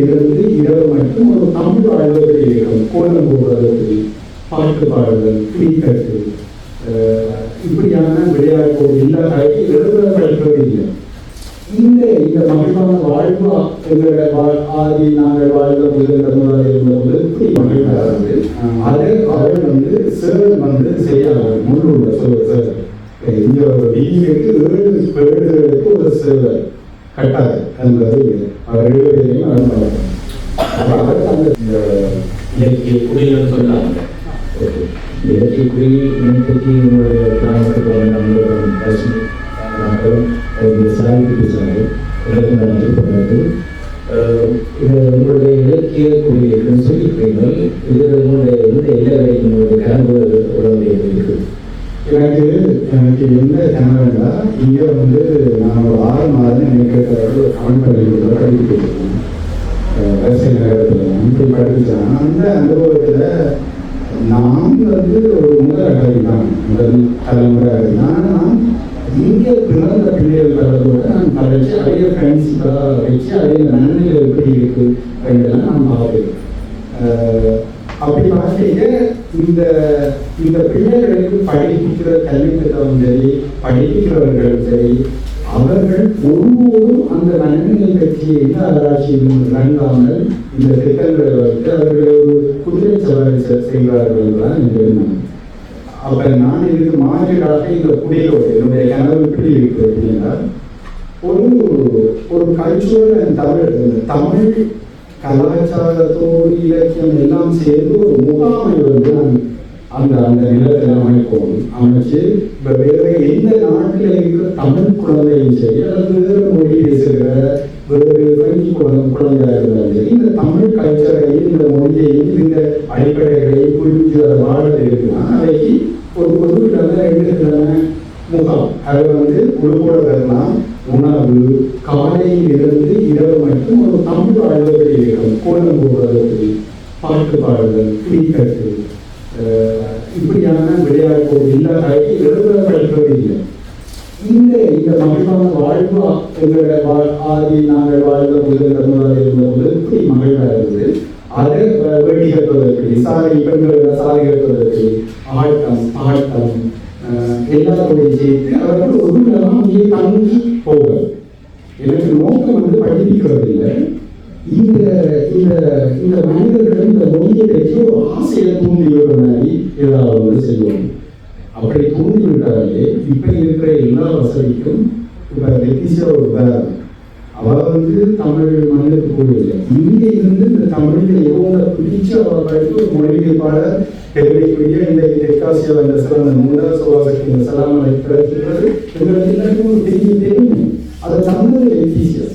இருந்து இரவு மட்டும் ஒரு தமிழ் வாழ்வதற்கு இருக்கும். கோலம் போடுவதற்கு, பாட்டு பாடுதல், கிரிக்கெட்டு, இப்படியான விளையாட்டு எல்லா கலைக்கும் எழுத படிப்பது இல்லை. இந்த மகிழ்வான வாழ்வு எங்களோட ஆதி நாங்கள் வாழ்ந்த முதல் இருந்தபோது இப்படி மகிழ்வாரு. அதை அவர் சேர் செய்யாங்க. முன்னூறு சேர் இந்த வீட்டுக்கு 7 ஒரு சேவர் கட்டாது என்பது அவர் 7 பேரையும் அவர் அந்த இலக்கிய குடிகள் சொன்னாங்க. இலக்கிய குடி இன்றைக்கு கிராமத்துக்கு சாய்க்கு பேசுகிறாங்க. உங்களுடைய இலக்கிய குடியிருக்குன்னு சொல்லியிருக்கீங்கள். இதில் உங்களுடைய எல்லா வரைக்கும் கனவு உடம்புடைய இருக்குது. எனக்கு என்ன கனவுன்னா, இங்கே நான் ஒரு 6 மாதம் எனக்கு தமிழ் பள்ளியில் படிப்பிச்சிருக்கேன். விவசாய நகரத்தில் இப்படி படிப்பிச்சேன். அந்த அனுபவத்தில் நான் ஒரு முதல் தலைமுறை நான் இங்கே பிறந்த பிள்ளைகள் வர்றதோட நான் கலைச்சி அடைய ஃப்ரெண்ட்ஸுக்காக வச்சு அடைய நன்மைகள் எப்படி இருக்கு அப்படின்றத நான் பார்க்கிறேன். அப்படி பார்த்துட்டு இந்த பிள்ளைகளுக்கு படிப்பிக்கிற கல்வித்திட்டம் சரி, படிப்பிக்கிறவர்களும் சரி, அவர்கள் ஒருபோதும் அந்த நன்மையை பற்றிய எல்லா ஆராய்ச்சியும் வழங்காமல் இந்த திட்டங்களை வைத்து அவர்கள் ஒரு குதிரை சவாரி செய்வார்கள் தான் என்று எண்ணம். அப்ப நான் இதுக்கு மாறிடாக இந்த குடியோடு என்னுடைய கனவு இப்படி இருக்கு அப்படின்னா, ஒரு கல்ச்சுரல் தமிழ் கலாச்சாரத்தோடு இலக்கியம் எல்லாம் சேர்ந்து ஒரு முகாமை நான் அந்த நிலத்தில் அமைச்சு இப்ப வேற எந்த நாட்டில் இருக்கிற தமிழ் குழந்தையும் சரி, அல்லது வேறு மொழி பேசுகிற வேறு பிரெஞ்சு குழந்தையாக இருந்தாலும் சரி, இந்த தமிழ் கல்ச்சரையும் இந்த மொழியையும் இந்த அடிப்படைகளையும் புரிஞ்சு அதை வாழ்ந்து இருக்குன்னா அதைக்கு ஒரு பொதுக்கிழமை 2 கிழமை முகாம். அதை உடுப்போட வரலாம். உணவு காலையில் இருந்து இரவு மட்டும் ஒரு தமிழ் வாழ்வதற்கு இருக்கும். கோலம் போடுவதற்கு, பாட்டு பாடுதல், கிரிக்கெட்டு, இப்படியான விளையாட்டு எல்லா கலைக்கும் எழுத படிப்பது இல்லை. இந்த மகிழ்வான வாழ்வு எங்களோட ஆதி நாங்கள் வாழ்ந்த முதல் இருந்தபோது இப்படி மகிழ்வாக இருந்தது. அதை வேடி கட்டுவதற்கு, பெண்களோட சாலை கட்டுவதற்கு, ஆட்டம் பாட்டம் எல்லாரோடையும் சேர்த்து அவர்கள் ஒரு நிலம் இங்கே தங்கி போவது. எனக்கு நோக்கம் படிப்பிக்கிறது இல்லை. இந்த மனிதர்கள் இந்த மொழியை பற்றி ஒரு ஆசையை தூண்டி விடுற மாதிரி ஏதாவது செய்வோம். அப்படி தூண்டி விட்டாலே இப்ப இருக்கிற எல்லா வசதிக்கும் இப்ப லெத்திசியா ஒரு உதாரணம். அவள் தமிழ் மண்ணுக்கு போகவில்லை. இங்கே இருந்து இந்த தமிழில் எவ்வளோ பிடிச்ச அவர்களுக்கு ஒரு மொழிபாளர் தேவைக்குரிய இந்த தெற்காசியா என்ற சிறந்த மூன்றாவது சுவாசத்தின் சலாமலை கிடைக்கிறது. எங்களுக்கு எல்லாருக்கும் ஒரு தெரியும். அதை தமிழ் லெத்திசியா.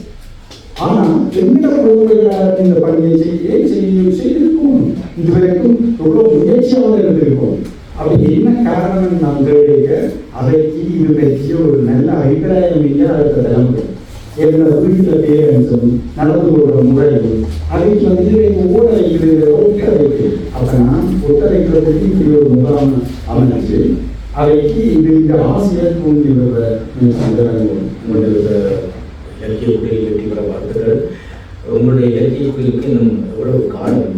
ஆனா எந்த குழந்தைகளாக இந்த பணியை செய்திருக்கும். இதுவரைக்கும் எவ்வளவு முயற்சியாக இருந்திருக்கும். அப்படி என்ன காரணம் நாம் கேட்க அதைக்கு இது பற்றிய ஒரு நல்ல அபிப்பிராயம் இல்லை. அடுத்த தலைமுறை என்னோட வீட்டில் பேரன்ஸும் நடந்து கொள்ற முறைகள் அதைக்கு ஒட்டரைக்கு அப்ப நான் ஒட்டரைக்கிறதுக்கு இப்படி ஒரு முகாம் அமைச்சு அதைக்கு இந்த ஆசிரியர் தூண்டி விடுற இலக்கிய குடியில் வெற்றி பெற வாழ்த்துக்கள். உங்களுடைய இலக்கிய குடிலுக்கு இன்னும் எவ்வளவு காலம்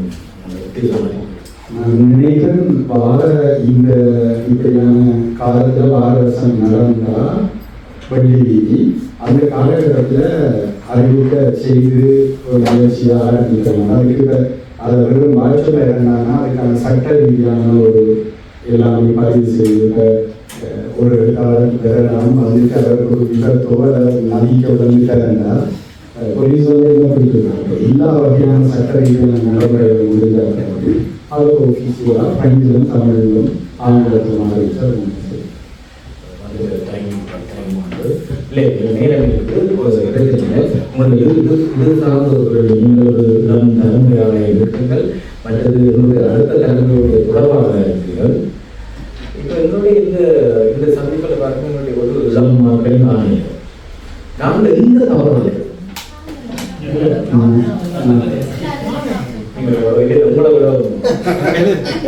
நான் நினைக்கிறேன். வார இந்த இப்படியான காலத்தில் 6 வருஷம் நடந்தா பள்ளி வீதி அந்த காலகட்டத்தில் அறிவிக்க செய்து ஒரு முயற்சியாக ஆரம்பிக்கிறோம். அதுக்கு அதை வெறும் வாழ்க்கையில் இருந்தாங்கன்னா அதுக்கான சட்ட ரீதியான ஒரு எல்லாமே பதிவு செய்து ஒரு எழுத்தாளர் பெறலாம். அவருக்கு ஒரு விபத்தோ அல்லது நதிக்க உடனே போலீஸ் என்ன பிடிக்கிறாங்க. எல்லா வகையான சட்ட ரீதியான நடைமுறைகள் முடிஞ்சாங்க. அது ஒஃபீஷியலாக பிரெஞ்சிலும் தமிழிலும் ஆங்கிலத்திலும் ஆரம்பித்தார். நீங்கள் ஒரு தலைமுறையாக இருக்கிறீர்கள், மற்றது என்னுடைய அடுத்த தலைமுறையுடைய தொடர்பாக இருக்கிறீர்கள். இப்போ என்னுடைய இந்த சந்திப்பில் பார்க்க என்னுடைய ஒரு இளம் மக்களின் ஆணையம் நாங்கள் இந்த தவறு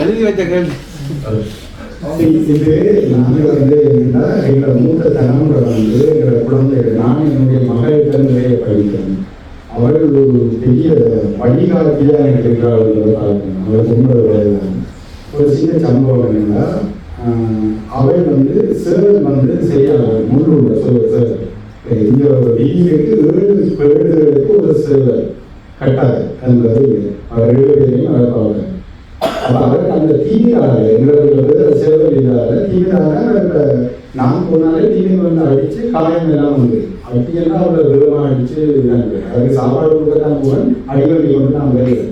எழுதி வச்ச கேள்வி இது நாங்கள் எங்களோட மூத்த தலைமுறை எங்களோட குழந்தைகள் நான் என்னுடைய மகளிடம் நிறைய படிக்கிறேன். அவள் ஒரு பெரிய வழிகாட்டியாக எனக்கு இருக்கிறாள். அவள் 9 வயது. ஒரு சின்ன சம்பவம் என்னன்னா, அவள் சேவல் சரியாக முள்ளூர் சேவல் இங்க வீட்டுக்கு 7 பேருக்கு ஒரு சேவல் கட்டாது என்பது அவர் 7 பேரையும் அழைப்பாங்க. அவருக்கு அந்த தீவிராக எங்களுக்கு சேவல் இல்லாத தீவிராக நான் போனாலே தீவிர அடிச்சு காயம் எல்லாம் அப்படியெல்லாம் அவளை விதமாக அடிச்சு அதுக்கு சாப்பாடு கொடுக்கத்தான் போவேன், அடிவடி கொண்டு நான் வருவேன்.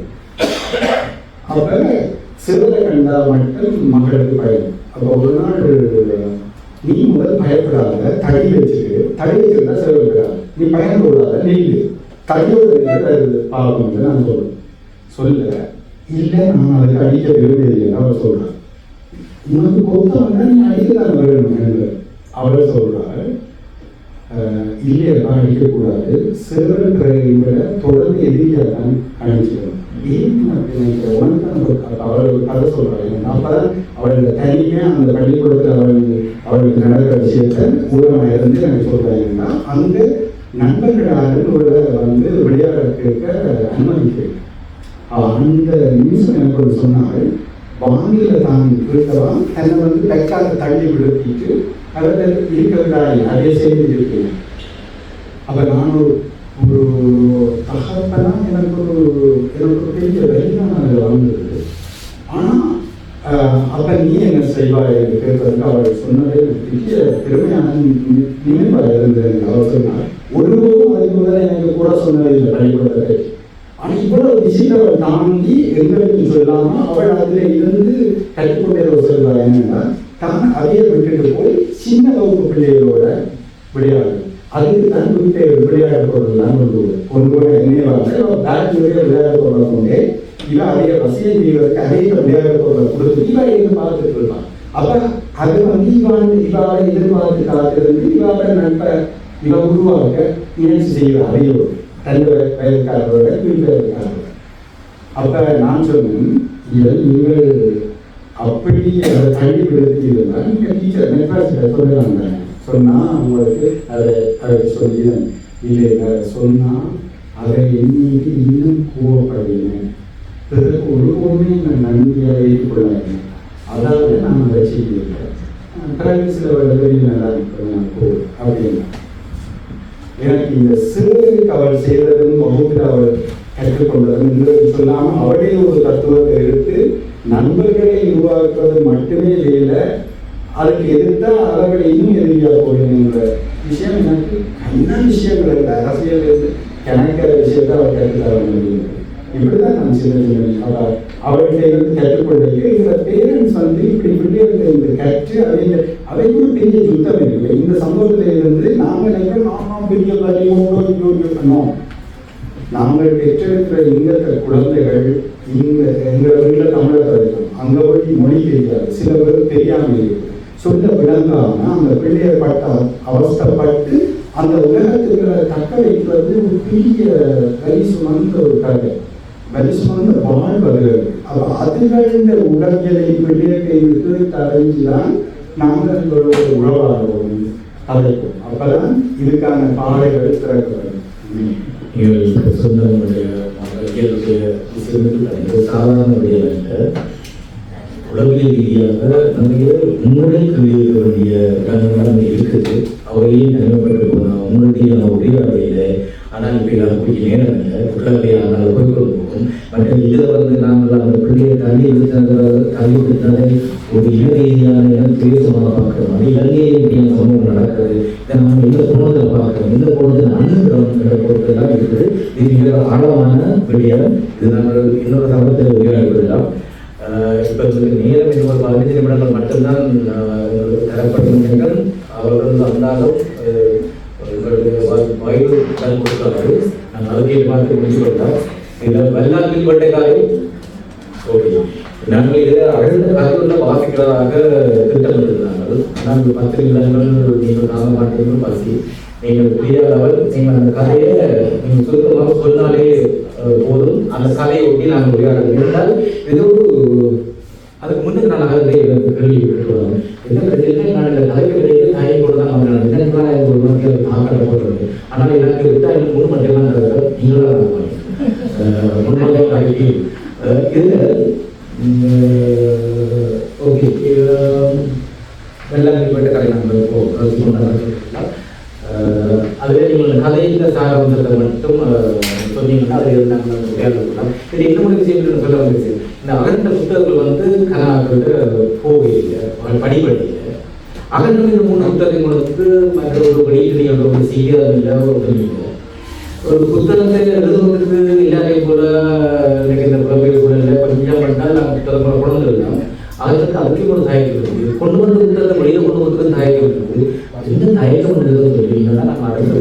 அப்ப சிறுவரை கண்டா மட்டும் மக்களுக்கு பயம். அப்போ ஒரு நாள் நீ முதல் பயப்படாத, தடி வச்சிருந்தா சிறுவர்களா நீ பயன்படாத நெல் தடியோடு பாவம் நான் சொல்ல இல்லை, நான் அதுக்கு அடிக்க விரும்பவில்லை அவர் சொல்றார். உனக்கு கொத்தவங்க நீ அடிக்கதான் வேணும் என்று அவர் சொல்றார். இல்லையெல்லாம் அடிக்கக்கூடாது, சிறுவன் விட தொடர்ந்து எதிரியாக தான் அணிச்சிக்கணும். ஏன் அப்படின்னு உனக்கு அவள் கதை சொல்றாங்க. அப்பதான் அவளோட தனிமே அந்த பள்ளிக்கூடத்தில் அவளுக்கு நடக்கிற விஷயத்த ஊரமாக இருந்து எனக்கு சொல்றாங்கன்னா அந்த நண்பர்களாக விளையாட கேட்க அனுமதிக்கு அந்த நிமிஷம் எனக்கு ஒரு சொன்னால் வானில தான் இருக்கவன் என்னை பெக்காக தள்ளி விடுத்திட்டு அதில் இருக்கிறதாய் அதே செய்து இருக்கேன். அப்போ நான் ஒரு தகப்பனா எனக்கு ஒரு பெரிய வெளியான வந்தது. ஆனால் அப்போ நீ என்ன செய்வாய் என்று கேட்பதற்கு அவள் சொன்னதே பெரிய பெருமையான நினைவாக இருந்தது. அவர் சொன்னார், ஒருபோதும் அதுக்கு முதல்ல எனக்கு கூட சொன்னதில்லை பள்ளிக்கூடத்தை. ஆனால் இவ்வளவு விஷயங்களை தாண்டி எங்களுக்கு சொல்லாமல் அவள் அதில் இருந்து கற்றுக்கொண்டே சொல்வாள். என்னன்னா தான் அதையே விட்டுட்டு போய் சின்ன வகுப்பு பிள்ளைகளோட விளையாடு. அதுக்கு தான் வீட்டை விளையாட பொருள்லாம் கொண்டு நினைவாக பேட்மிண்டன் விளையாட பொருளை கொண்டே இவன் அதிக வசதியை செய்வதற்கு அதிக விளையாட பொருளை கொடுத்து இவன் இருந்து பார்த்துட்டு இருப்பான். அப்போ அது இவாளை எதிர்பார்த்து காத்திருந்து இவாளை நண்ப இவன் உருவாக்க முயற்சி செய்வார். அதையோ தன் வயதுக்காரரோட வீட்டுக்காரரோட. அப்போ நான் சொன்னேன், இதில் நீங்கள் அப்படி அதை தள்ளிப்படுத்தி இருந்தால் நீங்கள் டீச்சர் நெட்வாசிட்ட சொல்லலாங்க. சொன்னால் அவங்களுக்கு அதை சொல்லிதான் இல்லை சொன்னால் அதை எண்ணிட்டு இன்னும் கோவப்படுவீங்க. பிறகு ஒருபோதுமே நான் நன்மையாக ஏற்றுக்கொள்ளாங்க. அதாவது நான் அதை செய்திருக்கேன். பிறகு சில பெரிய நல்லா இருப்பேன் அப்படின்னா எனக்கு இந்த சிறுவருக்கு அவள் செய்ததும் வகுப்பில் அவள் கற்றுக்கொண்டதும் என்று சொல்லாமல் அவளே ஒரு தத்துவத்தை எடுத்து நண்பர்களை உருவாக்குவது மட்டுமே வேலை, அதுக்கு எதிர்த்தால் அவர்களை இன்னும் எதிரியாக போடுங்கிற விஷயம் எனக்கு கண்ண விஷயங்கள் இல்லை. அரசியல் கணக்கிற விஷயத்தை அவர் கற்றுத்தர முடியும். இப்படிதான் நான் சின்ன அவர்கிட்ட இருந்து கற்றுக்கொண்டிருக்க இந்த பேரண்ட்ஸ் இப்படி பிள்ளைகளை கற்று அவைக்கு பெரிய யுத்தம் இருக்கு. இந்த சம்பவத்தில இருந்து நாங்கள் நாங்கள் பெரிய பண்ணோம். நாங்கள் பெற்றெடுக்கிற இந்த குழந்தைகள் எங்கள் வீட்டில் தமிழக இருக்கும், அங்கே போய் மொழி தெரியாது, சில பேர் தெரியாமல் இருக்கும், சொல்ல விளங்காம அந்த பிள்ளையை அவஸ்தப்பட்டு அந்த உலகத்துக்கு தக்க வைக்கிறது ஒரு பெரிய வரி சுமந்த ஒரு கதை, வரி சுமந்த வாழ்வது. அப்போ அதுகளின் உடல்களை பிள்ளையை தடைஞ்சுதான் நாங்கள் எங்களோட உறவாடுவோம் கதைக்கும். அப்பதான் இதுக்கான பாதைகள் திறக்கிறது. சொந்தங்களுடைய சாதாரண உளவியல் ரீதியாக நிறைய உங்களை கவிழ்க்க வேண்டிய இடங்கள்லாம் இருக்குது. அவையும் தனிமைப்பட்டு போனால் உங்களுடைய உரையாடையில் ஆனால் இப்போ அதுக்கு நேரம் இல்லை, உடலையான போய்கொண்டு போகும். மற்றும் இதில் நாங்கள் அந்த பிள்ளையை தள்ளி விடுத்தாலே ஒரு இன ரீதியான பேசுவாங்க பார்க்குறோம். அது இலங்கையில் சமூகம் நடக்குது. இதை நம்ம இந்த கோணத்தில் பார்க்குறோம். இந்த கோணத்தில் அணுகிறோம் என்ற பொருட்கள்லாம் இருக்குது. இது மிக ஆழமான விடயம். இது நாங்கள் இன்னொரு சமூகத்தில் உரையாடிவிடலாம். இப்போ நேரம் இன்னொரு 15 நிமிடங்கள் மட்டும்தான் தரப்படுகின்றீர்கள். அவர்கள் வந்தாலும் வயது கல் கொடுத்தாரு. நாங்கள் அழகிய பார்த்து முடிச்சு கொண்டால் இதில் வெள்ளாற்றில் பட்ட காலம் ஓகே. நாங்கள் இதில் அழுந்த கதையுள்ள வாசிக்கிறதாக திட்டமிட்டிருந்தார்கள். ஆனால் 10 நிமிடங்கள் நீங்கள் காண மாட்டீர்கள். பசி நீங்கள் புரியாதவள் நீங்கள் அந்த கதையை நீங்கள் சுருக்கமாக சொன்னாலே போதும். அந்த கதையை ஒட்டி நாங்கள் உரையாடுகிறோம். என்றால் இது ஒரு அதுக்கு முன்னுக்கு நான் நகரத்தை கேள்வி விட்டுருவாங்க. என்ன பிரச்சனை நான் இந்த கலைக்கு தாயை கூட தான் அவங்க என்னென்னா ஒரு மக்கள் ஆக்கப்படுறது. ஆனால் எனக்கு விட்டா எனக்கு மூணு மட்டும் தான் நீங்களாக முன்னாடி இதில் ஓகே வெள்ளாண்மை போயிட்ட கதை நம்ம அதுவே நீங்கள் கதையில் சாரம்சத்தை மட்டும் சொன்னீங்கன்னா அது நாங்கள் விளையாடலாம். இது இன்னொரு விஷயம் சொல்ல வந்துச்சு, இந்த அகண்ட புத்தகங்கள் வந்து கனாக்கிட்ட போகையில் படிப்படியில் அகண்ட 3 புத்தகங்கள் வந்து மற்ற ஒரு வெளியீடு ஒரு செய்யாதில்லை ஒரு இல்லை. ஒரு புத்தகத்தை எழுதுவதற்கு இல்லாதே போல எனக்கு இந்த குழந்தைகள் கூட இல்லை கொஞ்சம் பண்ணால் நான் புத்தகங்களை கொண்டு வரலாம். அதுக்கு அதுக்கு ஒரு தயக்கம் இருக்குது. கொண்டு வந்து புத்தகத்தை வெளியில் கொண்டு வந்து தயக்கம் இருக்குது. என்ன தயக்கம் சொல்லிங்கன்னா நம்ம அடுத்த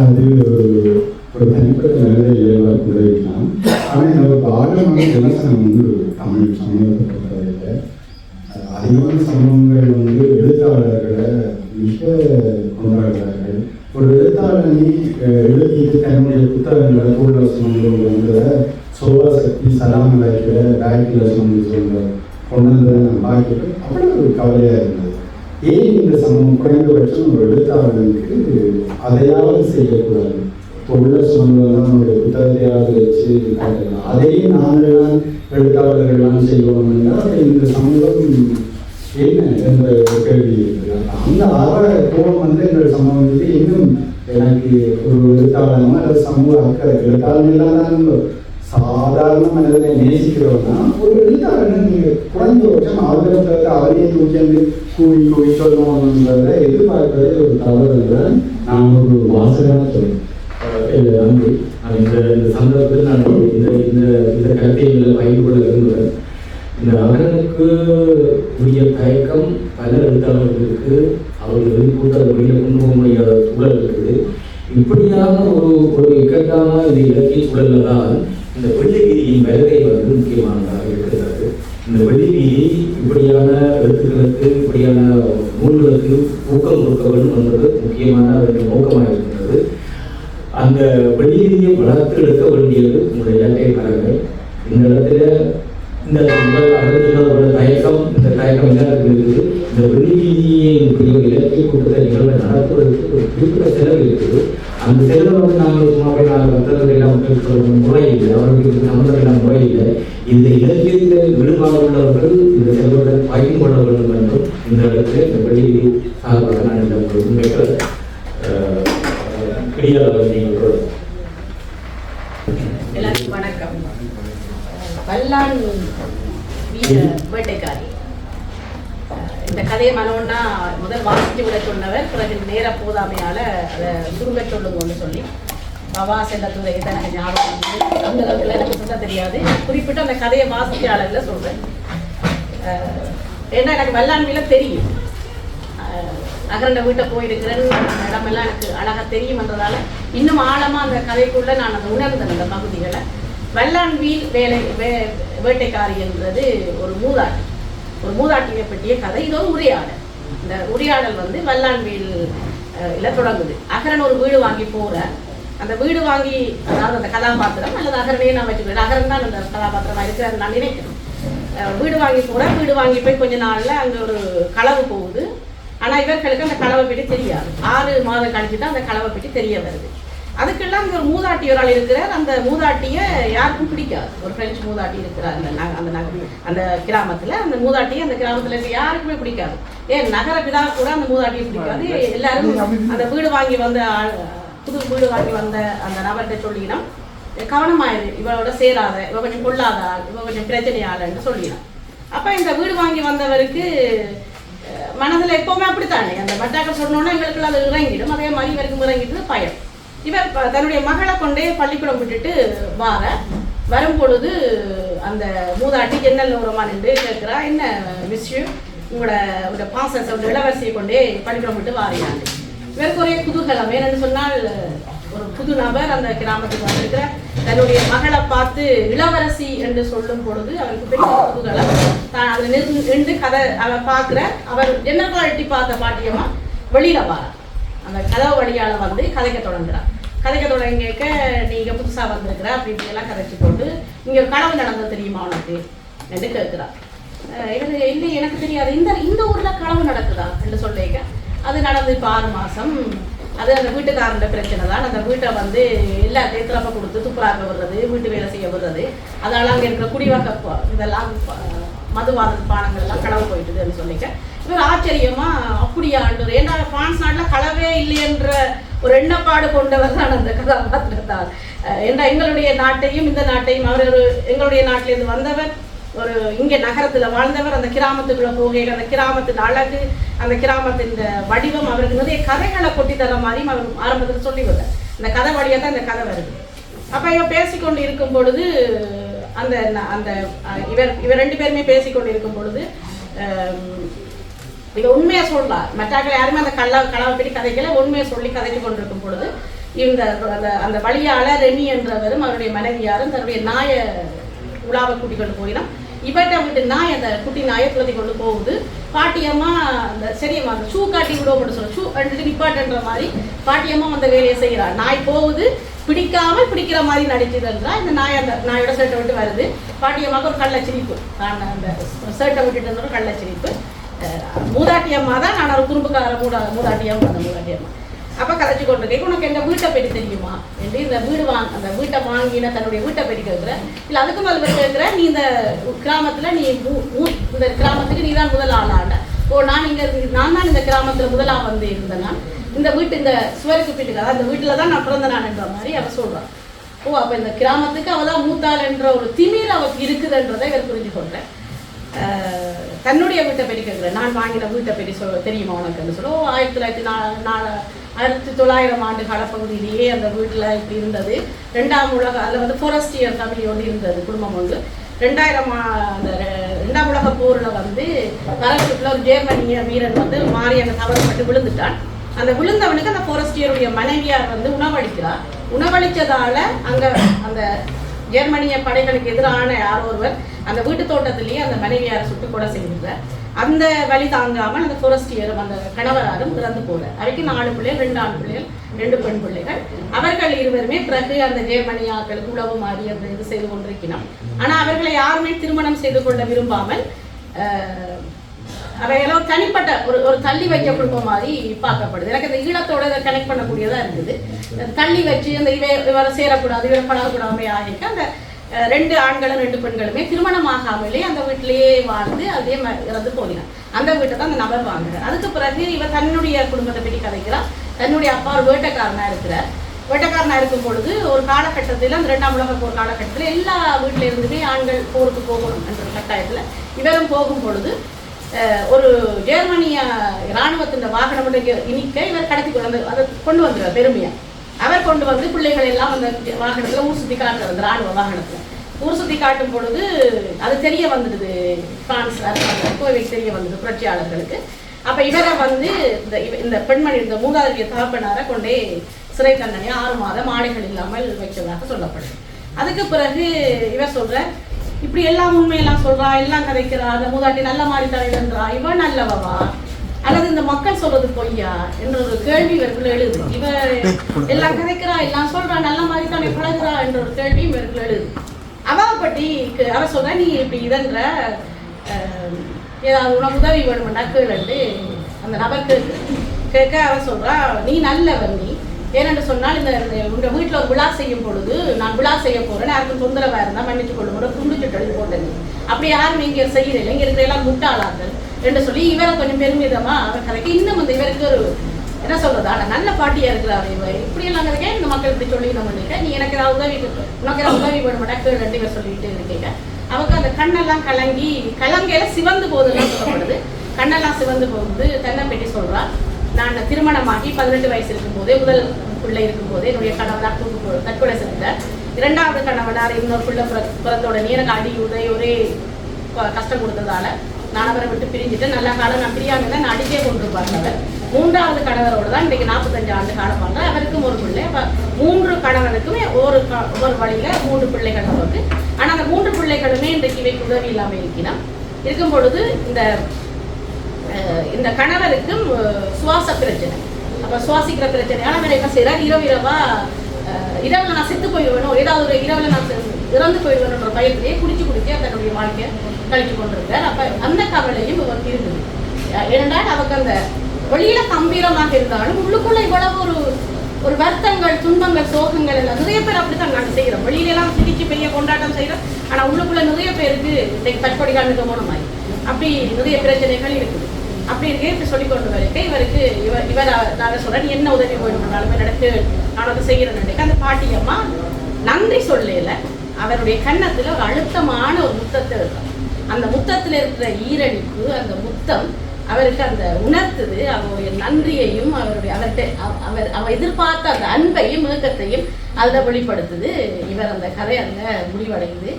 அது ஒரு தனிப்பட்ட நிலையில கூட இருக்கலாம். ஆனால் எனக்கு ஆழமான விமர்சனம் வந்து தமிழ் சமூகத்தை பொறுத்தவரையில் அதிகமான சமூகங்கள் வந்து எழுத்தாளர்களை மிக கொண்டாடுறார்கள். ஒரு எழுத்தாளனை எழுதிட்டு தன்னுடைய புத்தகங்களை தோல்வசனங்கள் வந்து சோழ சக்தி சலாமலைக்கிற காயத்ரி சொல்ற கொண்டு வந்ததை நான் பார்த்துட்டு அவ்வளோ ஒரு கவலையாக இருந்தது. ஏன் இந்த சமூகம் குறைந்தபட்சம் ஒரு எழுத்தாளர்களுக்கு அதையாவது செய்யக்கூடாது? உள்ள சொன்னதான் நம்மளுடைய புத்தகத்தையாவது வச்சு காட்டலாம். அதையும் நாங்கள்லாம் எழுத்தாளர்கள்லாம் செய்வோம் என்றால் இந்த சமூகம் என்ன என்ற கேள்வி இருக்கிறாங்க. அந்த கோபம் வந்து எங்கள் சமூகத்துக்கு இன்னும் எனக்கு ஒரு எழுத்தாளமா அல்லது சமூக அக்கறை எழுத்தாளர்கள்லாம் தான் சாதாரண மனிதனை நேசிக்கிறோம்னா ஒரு எழுத்தாளர்கள் நீங்கள் குறைந்தபட்சம் ஆதரவுக்காக அவரையே தூக்கி வந்து கூவி சொல்லணுன்றதை எதிர்பார்ப்பதே ஒரு தவறு. நான் ஒரு வாசகராக சொல்லுவேன். இந்த சந்தர்ப்பத்தில் நான் இந்த கருத்தைகளை பகிர்ந்து கொள்ள விரும்புகிறேன். இந்த அகனுக்கு உரிய தயக்கம் பல எழுத்தாளர்களுக்கு அவர்கள் வெளிக்கூட்ட வெளியில் கொண்டு போக முடியாத சூழல் இருக்குது. இப்படியான ஒரு இக்கட்டான இந்த இலக்கிய சூழலில் தான் இந்த வெள்ளி வீதியின் வருகை வந்து முக்கியமானதாக இருக்கிறது. இந்த வெள்ளி வீதி இப்படியான எழுத்துக்களுக்கு இப்படியான நூல்களுக்கு ஊக்கம் கொடுக்க வேண்டும் என்பது முக்கியமான நோக்கமாக இருக்கின்றது. அந்த வெள்ளி வீதியை வளர்த்து எடுக்க வேண்டியது உங்களுடைய இலக்கிய கலைஞர்கள். இந்த இடத்துல இந்த முதல் தயக்கம் இந்த தயக்கம் எல்லாருக்கும் இருக்குது. இந்த வெள்ளி வீதியை இப்படி ஒரு இலக்கிய கூட்டத்தை நிகழ்வை நடத்துவதற்கு ஒரு குறிப்பிட்ட செலவு இருக்குது. அந்த செலவை வந்து நாங்கள் சும்மா போய் நாங்கள் வர்த்தகர்களெல்லாம் முறை இல்லை, அவர்களுக்கு சம்பந்தம் முறை இல்லை. இந்த இலக்கியத்தில் ஈடுபாடு உள்ளவர்கள் இந்த செலவுடன் பகிர்ந்து கொள்ள வேண்டும் என்றும் இந்த இடத்துல இந்த வெள்ளி வீதி சார்பாக நான் இந்த உண்மைகள் கிரியாளர்கள் நீங்கள் எல்லாருக்கும் வணக்கம். வல்லான் வேட்டைக்காரி இந்த கதையை மனோன்னா முதல் வாசித்து விட சொன்னவர், பிறகு நேர போதாமையால் அதை சுருங்க சொல்லுங்கன்னு சொல்லி பவா செல்லத்துறை தான் எனக்கு ஞாபகம் வந்து அந்த அளவுக்கு எனக்கு சொல்ல தெரியாது. குறிப்பிட்டு அந்த கதையை வாசிக்கையாளர்ல சொல்கிறேன். ஏன்னா எனக்கு வல்லாண்மையில தெரியும், அகரண்ட வீட்டை போயிருக்கிறேன், இடமெல்லாம் எனக்கு அழகாக தெரியும்ன்றதால இன்னும் ஆழமாக அந்த கதைக்குள்ளே நான் அதை உணர்ந்தேன். அந்த பகுதிகளை வல்லாண்வீல் வேட்டைக்காரி என்றது ஒரு மூதாட்டியை பற்றிய கதை. இது ஒரு உரையாடல். இந்த உரையாடல் வந்து வல்லாண்வீல் தொடங்குது. அகரன் ஒரு வீடு வாங்கி போகிற அந்த வீடு வாங்கி, அதாவது அந்த கதாபாத்திரம் அல்லது அகரனையே நான் வச்சுக்கிறேன், அகரன் தான் அந்த கதாபாத்திரமாக இருக்கிறது நான் நினைக்கிறேன். வீடு வாங்கி போகிறேன். வீடு வாங்கி போய் கொஞ்ச நாளில் அங்கே ஒரு களவு போகுது. ஆனால் இவர்களுக்கு அந்த களவை பற்றி தெரியாது. 6 மாதம் கழிச்சு தான் அந்த களவை பற்றி தெரிய வருது. அதுக்கெல்லாம் அங்கே ஒரு மூதாட்டி ஒரு ஆள் இருக்கிறார். அந்த மூதாட்டியை யாருக்கும் பிடிக்காது. ஒரு பிரெஞ்சு மூதாட்டி இருக்கிறார் அந்த கிராமத்தில். அந்த மூதாட்டியை அந்த கிராமத்தில் இருக்க யாருக்குமே பிடிக்காது. ஏன் நகர பிதா கூட அந்த மூதாட்டியை பிடிக்காது. எல்லாரும் அந்த வீடு வாங்கி வந்த புது வீடு வாங்கி வந்த அந்த நபர்கிட்ட சொல்லினோம், கவனமாயிரு, இவளோட சேராத, இவ கொஞ்சம் கொள்ளாத, இவ கொஞ்சம் பிரச்சனையாளன்னு சொல்லினோம். அப்போ இந்த வீடு வாங்கி வந்தவருக்கு மனதில் எப்போவுமே அப்படித்தானே, அந்த மட்டாக்கள் சொன்னோன்னா எங்களுக்குள்ள அது இறங்கிடும். அதே மாதிரி இவருக்கும் இறங்கிட்டு பயம். இவர் தன்னுடைய மகளை கொண்டே பள்ளிக்கூடம் விட்டுட்டு வரும்பொழுது அந்த மூதாட்டி ஜன்னல் ஓரமா நின்று கேட்குறா, என்ன விஷயம், உங்களோட பாசஸ் இளவரசியை கொண்டே பள்ளிக்கூடம் விட்டு வாரினாங்க. இவருக்கு ஒரே குதூகலம். ஏன்னு சொன்னால் ஒரு புது நபர் அந்த கிராமத்துக்கு வந்திருக்கிற தன்னுடைய மகளை பார்த்து இளவரசி என்று சொல்லும் பொழுது அவருக்கு பெரிய குதூகலம். தான் அதில் நின்று கதை அவர் பார்க்குற, அவர் ஜன்னல் எட்டி பார்த்த பாட்டியமா வெளியில வாரா. அந்த கதவு வழியால் வந்து கதைக்க தொடங்குறார். கதைக்க தொடங்கிக்க, நீங்கள் புதுசாக வந்திருக்கிற அப்படி இப்படியெல்லாம் கதைச்சு போட்டு, இங்கே ஒரு கனவு நடந்தது தெரியுமா உனக்கு, என்று கேட்கிறார். இவர் இல்லை எனக்கு தெரியாது, இந்த ஊர்ல களவு நடக்குதா என்று சொல்லிக்க. அது நடந்து இப்போ 6 மாதம். அது அந்த வீட்டுக்காரண்ட பிரச்சனை தான். அந்த வீட்டை வந்து எல்லாத்தையும் திறப்ப கொடுத்து துப்புராக்க விடுறது, வீட்டு வேலை செய்ய விடுறது, அதனால அங்கே இருக்கிற குடிவக இதெல்லாம் மதுவாத பானங்கள் எல்லாம் களவு போயிட்டுதுன்னு சொல்லிக்க. இவர் ஆச்சரியமா அப்படியா ஆண்டு, ஏன்னா பிரான்ஸ் நாட்டில் களவே இல்லையென்ற ஒரு எண்ணப்பாடு கொண்டவர் தான் அந்த கதாபாத்திரத்தார். ஏன்னா எங்களுடைய நாட்டையும் இந்த நாட்டையும் அவர் ஒரு எங்களுடைய நாட்டிலேருந்து வந்தவர், ஒரு இங்கே நகரத்தில் வாழ்ந்தவர். அந்த கிராமத்துக்குள்ள போகையில் அந்த கிராமத்தின் அழகு, அந்த கிராமத்தின் வடிவம் அவருக்கு நிறைய கதைகளை கொட்டி தர மாதிரியும் அவர் ஆரம்பத்தில் சொல்லிவிட்டார். இந்த கதை வழியாக தான் இந்த கதை வருது. அப்போ இவர் பேசிக்கொண்டு இருக்கும் பொழுது அந்த அந்த இவர் 2 பேருமே பேசிக்கொண்டு இருக்கும் பொழுது இவ உண்மையை சொல்லலாம். மற்றாக்கள் யாருமே அந்த களவை பற்றி கதைகளை உண்மையை சொல்லி கதைத்து கொண்டிருக்கும் பொழுது இந்த அந்த வழியால ரெமி என்றவரும் அவருடைய மனைவியாரும் தன்னுடைய நாயை உலாவை கூட்டி கொண்டு போயிடும். இவர்கிட்ட விட்டு நாய், அந்த குட்டி நாயை துளத்தி கொண்டு போகுது. பாட்டியம்மா அந்த சரியம்மா அந்த ஷூ காட்டி விடுவோம்னு சொல்ல, ஷூ எடுத்து நிப்பாட்டுன்ற மாதிரி பாட்டியம்மா அந்த வேலையை செய்கிறாள். நாய் போகுது, பிடிக்காமல் பிடிக்கிற மாதிரி நடிச்சுதுன்றா. இந்த நாய் அந்த நாயோட ஷர்ட்டை விட்டு வருது. பாட்டியம்மாவுக்கு ஒரு கள்ளச்சிரிப்பு, நான் அந்த ஷர்ட்டை விட்டுட்டு இருந்த ஒரு கள்ளச்சிரிப்பு. மூதாட்டியம்மா தான், நான் ஒரு குறும்புக்கார மூதாட்டியம்மா. அந்த மூதாட்டியம்மா அப்போ கதைச்சு கொண்டிருக்கேன், உனக்கு எங்கள் வீட்டை பற்றி தெரியுமா என்று இந்த அந்த வீட்டை வாங்கின தன்னுடைய வீட்டை பற்றி கேட்குற. இல்லை அதுக்கு முதல்ல கேட்குற, நீ இந்த கிராமத்தில் நீ இந்த கிராமத்துக்கு நீ தான் முதல் ஆளாண்ட. நான் தான் இந்த கிராமத்தில் முதலாக வந்து இருந்தேன்னா இந்த வீட்டு இந்த சுவருக்கு பின்னுக்கு, அதாவது இந்த வீட்டில் தான் நான் பிறந்த நான் என்ற மாதிரி அவள் சொல்கிறான். அப்போ இந்த கிராமத்துக்கு அவள் தான் மூத்தாள் என்ற ஒரு திமிர் அவளுக்கு இருக்குதுன்றதை இவர் புரிஞ்சு கொள்கிறேன். தன்னுடைய வீட்டை பற்றி கேட்குறேன், நான் வாங்கின வீட்டை பற்றி தெரியுமா உனக்குன்னு சொல்ல. 1900 ஆண்டு காலப்பகுதியிலேயே அந்த வீட்டில் இப்படி இருந்தது. 2ஆம் உலக அதில் வந்து ஃபாரஸ்டியர் ஃபேமிலியோடு இருந்தது குடும்பம் ஒன்று. 2ஆம் உலக போரில் வந்து பரசுக்குள்ள ஒரு ஜெர்மனிய வீரன் வந்து மாறி அந்த தவறுப்பட்டு விழுந்துட்டான். அந்த விழுந்தவனுக்கு அந்த ஃபாரஸ்டியருடைய மனைவியார் வந்து உணவளிக்கிறார். உணவளித்ததால் அங்கே அந்த ஜெர்மனிய படைகளுக்கு எதிரான யாரோ ஒருவர் அந்த வீட்டு தோட்டத்திலேயே அந்த மனைவியாரை சுட்டு கொலை செய்திருந்தார். அந்த வழி தாங்காமல் அந்த ஃபாரஸ்டியரும் அந்த கணவராரும் இறந்து போகிறார். அவைக்கு 4 பிள்ளைகள், 2 ஆண் பிள்ளைகள், 2 பெண் பிள்ளைகள். அவர்கள் இருவருமே பிறகு அந்த ஜெர்மனியாக்களுக்கு உளவு மாறி அந்த இது செய்து கொண்டிருக்கிறார். ஆனால் அவர்களை யாருமே திருமணம் செய்து கொள்ள விரும்பாமல் அவையெல்லாம் தனிப்பட்ட ஒரு தள்ளி வைக்க குடும்பம் மாதிரி பார்க்கப்படுது. எனக்கு இந்த ஈழத்தோட இதை கனெக்ட் பண்ணக்கூடியதாக இருக்குது. தள்ளி வச்சு அந்த இவரை சேரக்கூடாது, இவரை பழகக்கூடாமே ஆகிட்டு அந்த 2 ஆண்களும் 2 பெண்களுமே திருமணமாகாமலே அந்த வீட்டிலேயே வாழ்ந்து அதே இறந்து போகிறார். அந்த வீட்டை தான் அந்த நபர் வாங்குறார். அதுக்கு பிறகு இவர் தன்னுடைய குடும்பத்தை பற்றி கதைக்கிறார். தன்னுடைய அப்பா ஒரு வேட்டைக்காரனாக இருக்கிறார். வேட்டைக்காரனாக இருக்கும் பொழுது ஒரு காலகட்டத்தில் அந்த 2ஆம் உலக போர் காலகட்டத்தில் எல்லா வீட்டில இருந்துமே ஆண்கள் போருக்கு போகணும் என்ற கட்டாயத்தில் இவரும் போகும் பொழுது ஒரு ஜெர்மனிய இராணுவத்தின் வாகனம் இனிக்க இவர் கடத்தி கொண்டு வந்துடுவார் பெருமையாக. அவர் கொண்டு வந்து பிள்ளைகள் எல்லாம் அந்த வாகனத்தில் ஊர் சுற்றி காட்டுறார். அந்த இராணுவ வாகனத்தில் ஊர் சுற்றி காட்டும் பொழுது அது தெரிய வந்துடுது பிரான்ஸ் அரசாங்கத்துக்கு தெரிய வந்தது புரட்சியாளர்களுக்கு. அப்போ இவரை வந்து இந்த பெண்மணி இந்த 3வது தகப்பனாரை கொண்டே சிறை தண்டனை 6 மாதம் ஆடைகள் இல்லாமல் வைச்சதாக சொல்லப்படுது. அதுக்கு பிறகு இவர் சொல்ற, இப்படி எல்லாம் உண்மையெல்லாம் சொல்றா, எல்லாம் கதைக்கிறா, அந்த மூதாட்டி நல்ல மாதிரி தலைவன்றா, இவன் நல்லவா அல்லது இந்த மக்கள் சொல்றது பொய்யா என்ற ஒரு கேள்வி இவருக்குள்ள எழுது. இவ எல்லாம் கதைக்கிறா, எல்லாம் சொல்றா, நல்ல மாதிரி தானே பழகுறா என்ற ஒரு கேள்வி இவருக்குள்ள எழுது. அவ பற்றி அவ சொல்ற, நீ இப்படி இதன்ற ஏதாவது உனக்கு உதவி வேணும்னா கேளு அந்த நபர் கேட்க அவ சொல்றா, நீ நல்லவன், நீ ஏனென்று சொன்னால் இந்த உங்கள் வீட்டில் ஒரு விழா செய்யும் பொழுது நான் விழா செய்ய போறேன், யாருக்கும் தொந்தரவாக இருந்தால் மன்னிச்சு கொள்ளும் துண்டு சுட்டெழுதி போட்டது, அப்படி யாரும் இங்கே செய்யலை, இங்கே இருக்கிற எல்லாம் முட்டாளார்கள் என்று சொல்லி இவரை கொஞ்சம் பெருமிதமா அவர் கதைக்கு இன்னும் வந்து இவருக்கு ஒரு என்ன சொல்றது, ஆனால் நல்ல பாட்டியா இருக்கிறார் இவர், இப்படியெல்லாம் கதைக்க இந்த மக்கள் இப்படி சொல்லி நம்ம நினைக்க, நீ எனக்கு ஏதாவது உதவி உனக்கு ஏதாவது உதவி வேணுமாட்டா கேட்டு இவர் சொல்லிட்டு இருக்கீங்க. அவருக்கு அந்த கண்ணெல்லாம் கலங்கையில சிவந்து போகுதுலாம் சொல்லப்படுது. கண்ணெல்லாம் சிவந்து போகுது. தன்னை பற்றி சொல்றா, நான் திருமணமாகி 18 வயசு இருக்கும்போதே முதல் பிள்ளை இருக்கும்போதே என்னுடைய கணவனார் தற்கொலை செஞ்சார். 2வது கணவனார் இன்னொரு பிள்ளை பிறந்த உடனே எனக்கு அடி உதை ஒரே கஷ்டம் கொடுத்ததால நான் அவரை விட்டு பிரிஞ்சுட்டு நல்ல காலம் நான் பிரியாமல் தான் நான் அடிச்சே கொண்டிருப்பாங்க. அவர் 3வது கணவரோடு தான் இன்றைக்கு 45 ஆண்டு காலம் பண்ணுறேன். அவருக்கும் ஒரு பிள்ளை. அப்போ 3 கணவனுக்குமே ஒரு வழியில 3 பிள்ளைகள் அவருக்கு. ஆனால் அந்த 3 பிள்ளைகளுமே இன்றைக்கு இவைக்கு உதவி இல்லாமல் இருக்கிறான். இருக்கும் பொழுது இந்த கணவருக்கும் சுவாச பிரச்சனை. அப்போ சுவாசிக்கிற பிரச்சனை. ஆனால் அவர் என்ன செய்யறார், இரவுல நான் செத்து போயிடுவேணும், ஏதாவது ஒரு இரவுல நான் இறந்து போயிடுவார்ன்ற பயத்திலேயே குடிச்சு தன்னுடைய வாழ்க்கையை கழிச்சு கொண்டிருக்கிறார். அப்போ அந்த கவலையும் இவருக்கு இருக்குது. ஏனென்றால் அவருக்கு அந்த வெளியில கம்பீரமாக இருந்தாலும் உள்ளுக்குள்ள இவ்வளவு ஒரு வருத்தங்கள், துன்பங்கள், சோகங்கள் எல்லாம் நிறைய பேர் அப்படித்தான் நாங்கள் செய்கிறோம். வெளியிலலாம் சிரிச்சு பெரிய கொண்டாட்டம் செய்கிறோம். ஆனால் உள்ளுக்குள்ள நிறைய பேருக்கு தற்கொலைகள் நிகமனமாய் அப்படி நிறைய பிரச்சனைகள் இருக்குது. அப்படி இருக்கே இப்படி சொல்லி கொண்டு வரைக்க இவருக்கு இவர் நான் சொல்கிறேன், என்ன உதவி வேணும்னாலும் எனக்கு நான் அதை செய்கிறேன். அந்த பாட்டியம்மா நன்றி சொல்லல, அவருடைய கன்னத்தில் ஒரு அழுத்தமான ஒரு முத்தத்தை இருக்கும். அந்த முத்தத்தில் இருக்கிற ஈரடிப்பு, அந்த முத்தம் அவருக்கு அந்த உணர்த்துது அவருடைய நன்றியையும் அவர் எதிர்பார்த்த அந்த அன்பையும் ஏக்கத்தையும் அதில் வெளிப்படுத்துது. இவர் அந்த கதை அதில் முடிவடையுது.